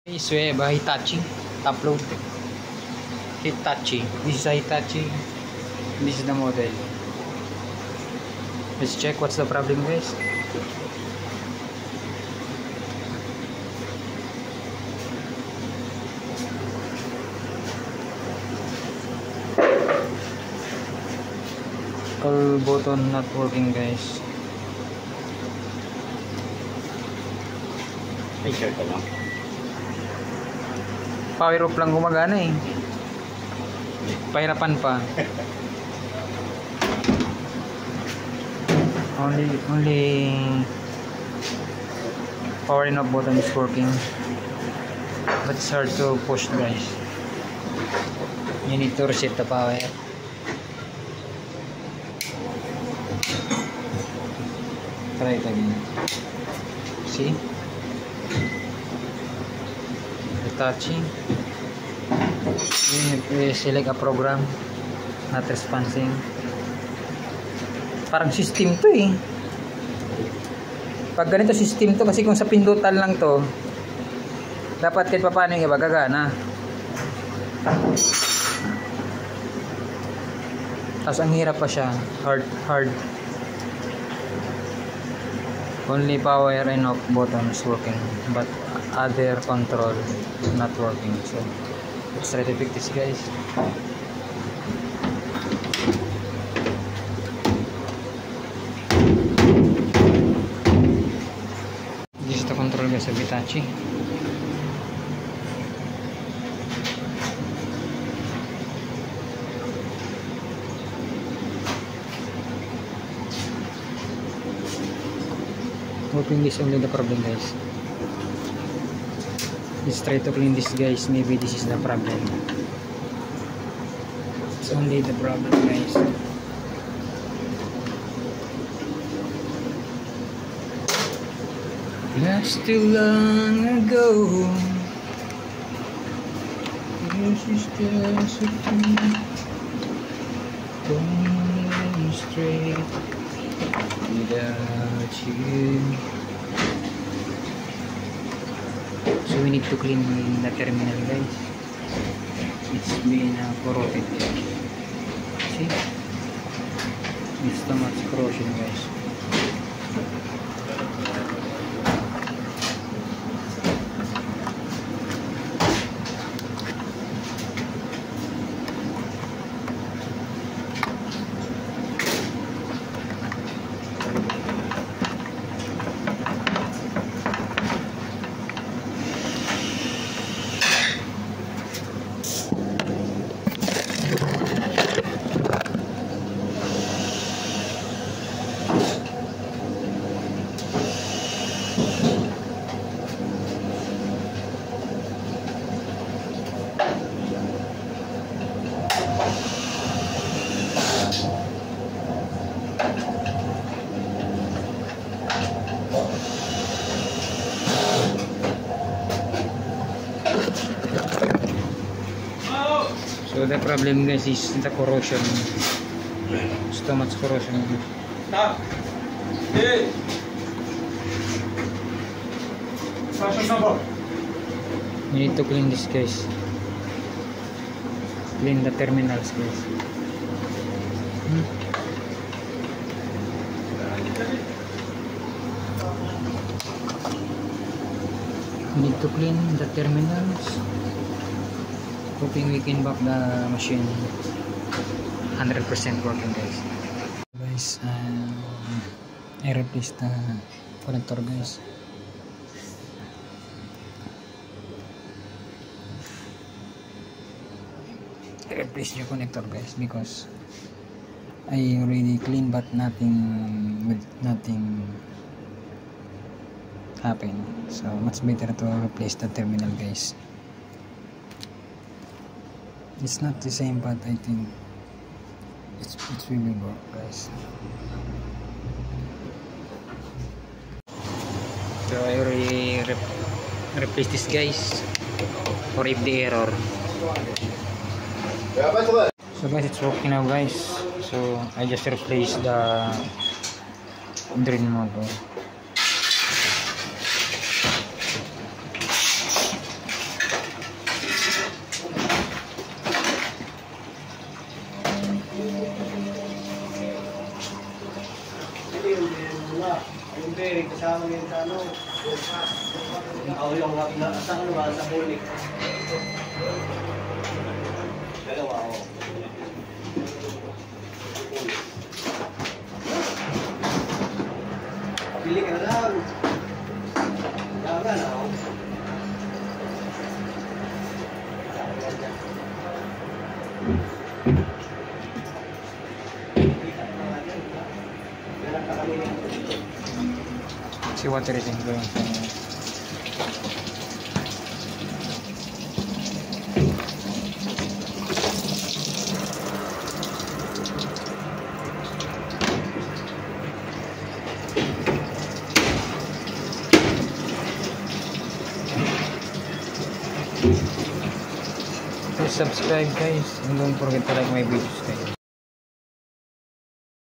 This way by Hitachi upload Hitachi. This is a Hitachi. This is the model. Let's check what's the problem, guys. Call button not working, guys. Picture ko lang. Power off lang gumagana eh. Pahirapan pa. Only power and off button is working, but it's hard to push, guys. You need to reset the power. Try it again. See? Touching. You select a program, not responding. Parang system to eh. Pag ganito system to, kasi kung sa pindutan lang to, dapat kahit paano yung iba gagana. Tapos ang hirap pa siya, hard. Only power and off button is working, but other control not working. So let's try to fix this, guys. This is the control, guys, of Hitachi. Hoping this only the problem, guys. Let's try to clean this, guys. Maybe this is the problem. It's only the problem, guys. Last too long ago. This is just a thing. Going straight without you. So we need to clean the terminal, guys. It's been corroded. See? It's too much corrosion, guys. So the problem, guys, is the corrosion. It's too much corrosion. You need to clean this, guys. Clean the terminals, guys. You need to clean the terminals. Hoping we can back the machine 100% working, guys. Guys, I replaced the connector, guys. I replaced the connector, guys, because I already cleaned, but nothing happened. So much better to replace the terminal, guys. It's not the same, but I think it's really work, guys. So I already replaced this, guys, for if the error. So guys, it's working now, guys. So I just replaced the drain motor. Eric, kasama yun sa ano. Ako yung sa ano ba, sa bulik. Dalawa ako. Pili ka na lang. Daga na ako. See what it is going on. Please subscribe guys and don't forget to like my videos guys.